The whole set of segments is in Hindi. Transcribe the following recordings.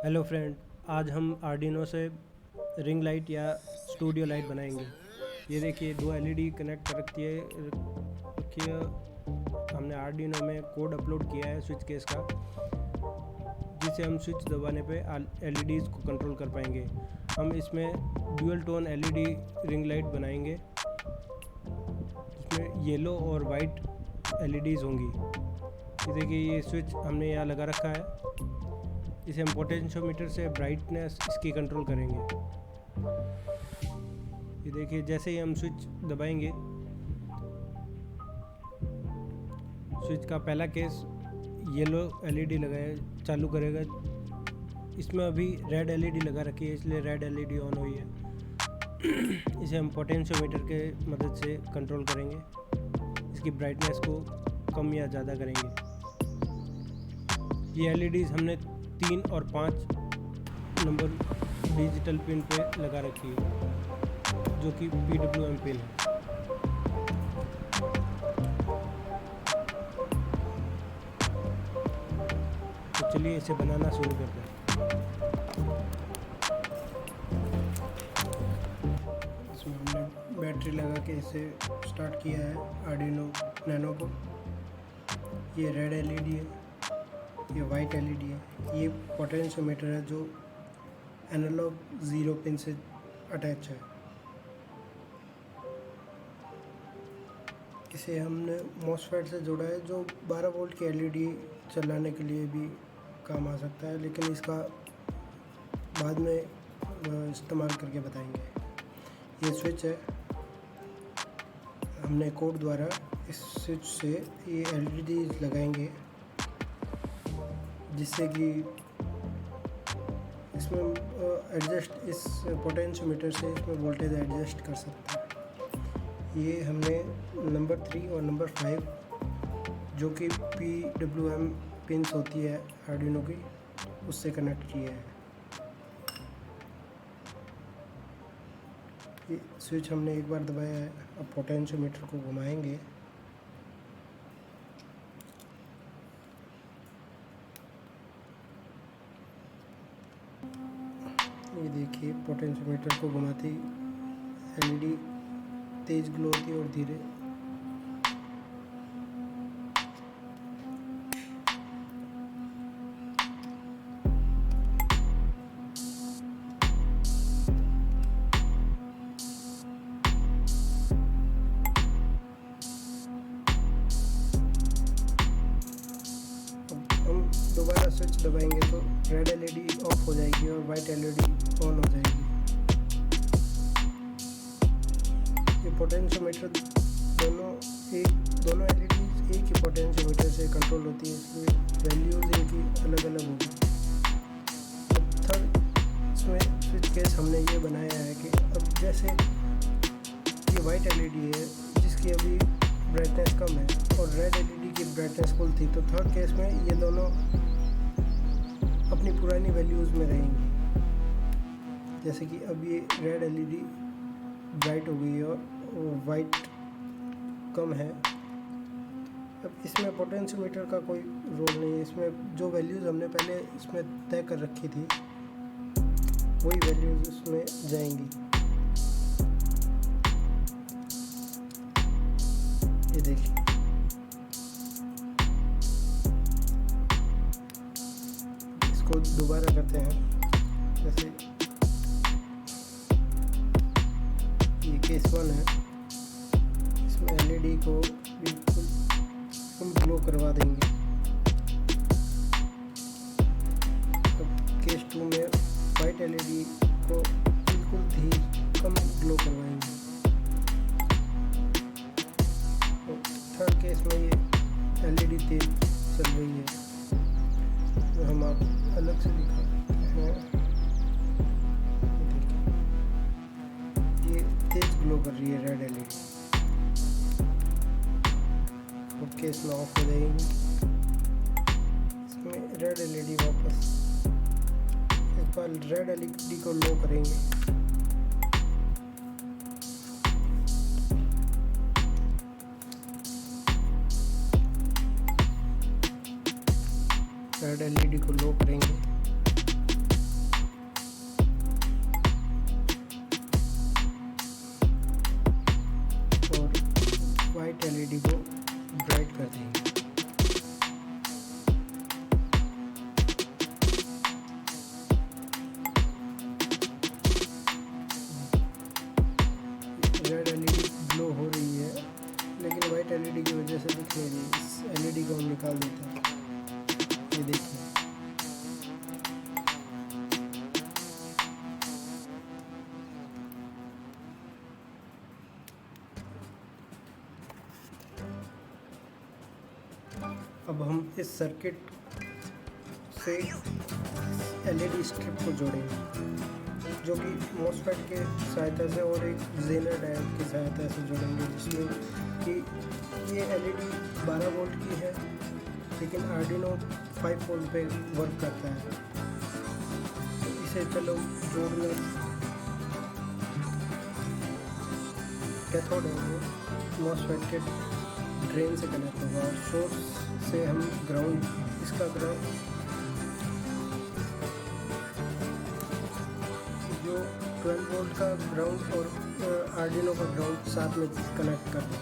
हेलो फ्रेंड, आज हम आर्डिनो से रिंग लाइट या स्टूडियो लाइट बनाएंगे। ये देखिए, दो एलईडी कनेक्ट कर रखी है। हमने आर्डिनो में कोड अपलोड किया है स्विच केस का, जिसे हम स्विच दबाने पे एलईडीज़ को कंट्रोल कर पाएंगे। हम इसमें dual tone LED ring light बनाएंगे, जिसमें येलो और वाइट एलईडीज़ होंगी। ये देखिए, ये स्विच हमने यहाँ लगा रखा है। इसे हम पोटेंशियोमीटर से ब्राइटनेस इसकी कंट्रोल करेंगे। ये देखिए, जैसे ही हम स्विच दबाएंगे, स्विच का पहला केस येलो एलईडी लगाया चालू करेगा। इसमें अभी रेड एलईडी लगा रखी है, इसलिए रेड एलईडी ऑन हुई है। इसे हम पोटेंशियोमीटर के मदद से कंट्रोल करेंगे, इसकी ब्राइटनेस को कम या ज़्यादा करेंगे। ये एलईडीज़ हमने 3 और 5 नंबर डिजिटल पिन पे लगा रखी है, जो कि PWM पिन है। तो चलिए इसे बनाना शुरू करते हैं। इसमें हमने बैटरी लगा के इसे स्टार्ट किया है आर्डिनो नैनो को। ये रेड एलईडी है, ये वाइट एलईडी है। ये पोटेंशियोमीटर है जो एनालॉग 0 पिन से अटैच है। इसे हमने मॉसफेट से जोड़ा है, जो 12 वोल्ट की एलईडी चलाने के लिए भी काम आ सकता है, लेकिन इसका बाद में इस्तेमाल करके बताएंगे। ये स्विच है, हमने कोड द्वारा इस स्विच से ये एलईडी लगाएंगे, जिससे कि इसमें एडजस्ट इस पोटेंशियोमीटर से इसमें वोल्टेज एडजस्ट कर सकते हैं। ये हमने नंबर 3 और नंबर 5, जो कि PWM पिन्स होती है आर्डिनो की, उससे कनेक्ट किया है। ये स्विच हमने एक बार दबाया है। अब पोटेंशियोमीटर को घुमाएंगे। ये देखिए, पोटेंशियोमीटर को घुमाते ही एलईडी तेज ग्लो होती है और धीरे। हम दोबारा स्विच दबाएंगे तो रेड एलईडी ऑफ हो जाएगी और वाइट एलईडी ऑन हो जाएगी। ये पोटेंशियोमीटर दोनों एलईडी एक ही पोटेंशियोमीटर से कंट्रोल होती है, इसलिए वैल्यूज इनकी अलग अलग होगी। थर्ड इसमें स्विच केस हमने ये बनाया है कि अब जैसे ये वाइट एलईडी है, जिसकी अभी ब्राइटनेस कम है, और रेड एलईडी की ब्राइटनेस फुल थी, तो थर्ड केस में ये दोनों अपनी पुरानी वैल्यूज़ में रहेंगी। जैसे कि अब ये रेड एलईडी ब्राइट हो गई है और वाइट कम है। अब इसमें पोटेंशियोमीटर का कोई रोल नहीं है। इसमें जो वैल्यूज़ हमने पहले इसमें तय कर रखी थी, वही वैल्यूज़ इसमें जाएंगी। ये देखिए, इसको दोबारा करते हैं। जैसे ये केस 1 है, इसमें एलईडी को बिल्कुल हम ग्लो करवा देंगे। अब केस 2 में वाइट एलईडी को बिल्कुल कम ग्लो करवाएंगे। थर्ड केस में ये एलईडी तेज चल रही है, तो हम आप अलग से दिखाते हैं। ये तेज ग्लो कर रही है रेड एलईडी, और केस में ऑफ हो जाएगी। इसमें रेड एलईडी वापस एक बार रेड एलईडी को लो करेंगे। रेड एलईडी को लो करेंगे। अब हम इस सर्किट से एलईडी स्ट्रिप को जोड़ेंगे, जो कि मॉसफेट के सहायता से और एक जेनर डायोड की सहायता से जोड़ेंगे, जिसमें कि ये एलईडी 12 वोल्ट की है, लेकिन आर्डिनो 5 वोल्ट पे वर्क करता है। तो इसे चलो जोड़ लें। कैथोड है वो मॉसफेट के ड्रेन से कनेक्ट होगा और सोर्स से हम ग्राउंड, इसका ग्राउंड जो 12 वोल्ट का ग्राउंड और आर्डिनो का ग्राउंड साथ में कनेक्ट कर दें।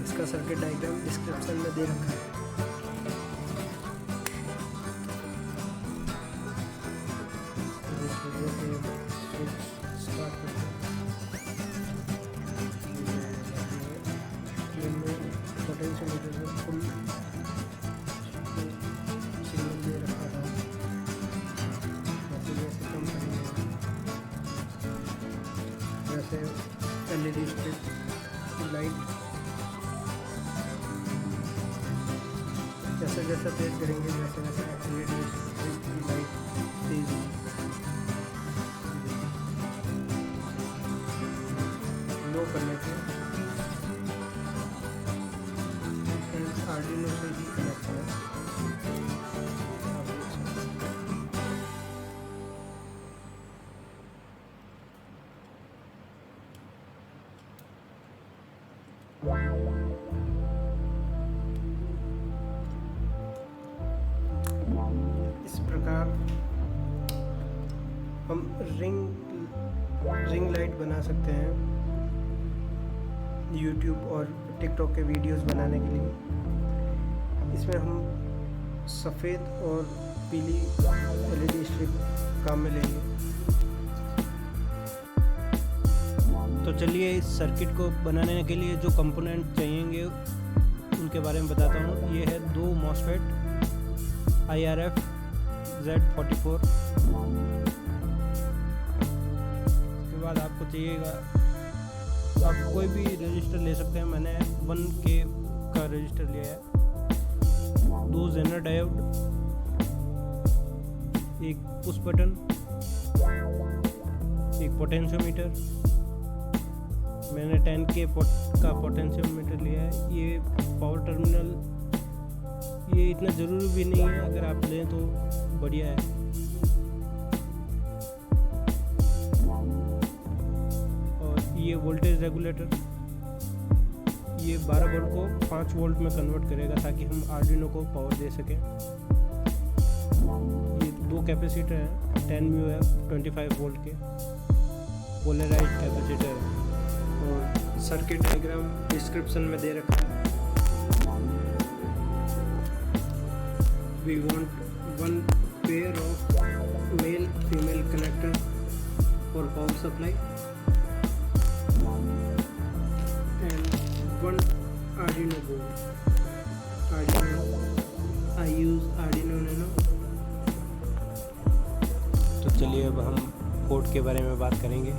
इसका सर्किट डायग्राम डिस्क्रिप्शन में दे रखा है। स्टार्ट करते हैं। पोटेंशियोमीटर से फुल सिग्नल दे रखा था, जैसे जैसे कम करेंगे वैसे एलईडी स्ट्रिप लाइट जैसे जैसे तेज करेंगे वैसे वैसे एलईडी की लाइट तेज लो करने के आर्डिनो से ही कनेक्ट है। इस प्रकार हम रिंग लाइट बना सकते हैं यूट्यूब और टिकटॉक के वीडियोस बनाने के लिए। इसमें हम सफ़ेद और पीली एलईडी स्ट्रिप काम में लेंगे। तो चलिए इस सर्किट को बनाने के लिए जो कंपोनेंट चाहिएंगे उनके बारे में बताता हूँ। ये है 2 मॉसफेट IRF Z44। उसके बाद आपको चाहिएगा, आप कोई भी रजिस्टर ले सकते हैं। मैंने 1K का रजिस्टर लिया है। 2 जेनर डायोड, एक पुश बटन, एक पोटेंशियोमीटर। मैंने 10K का पोटेंशियोमीटर लिया है। ये पावर टर्मिनल, ये इतना ज़रूरी भी नहीं है, अगर आप लें तो बढ़िया है। और ये वोल्टेज रेगुलेटर, ये 12 वोल्ट को 5 वोल्ट में कन्वर्ट करेगा ताकि हम आर्डिनो को पावर दे सकें। ये 2 कैपेसिटर हैं, 10 म्यू है, 25 वोल्ट के पोलराइज्ड कैपेसिटर है। और सर्किट डायग्राम डिस्क्रिप्शन में दे रखा है। We want 1 pair of male-female connector for power supply and 1 Arduino board. I use Arduino Nano। तो चलिए अब हम कोड के बारे में बात करेंगे।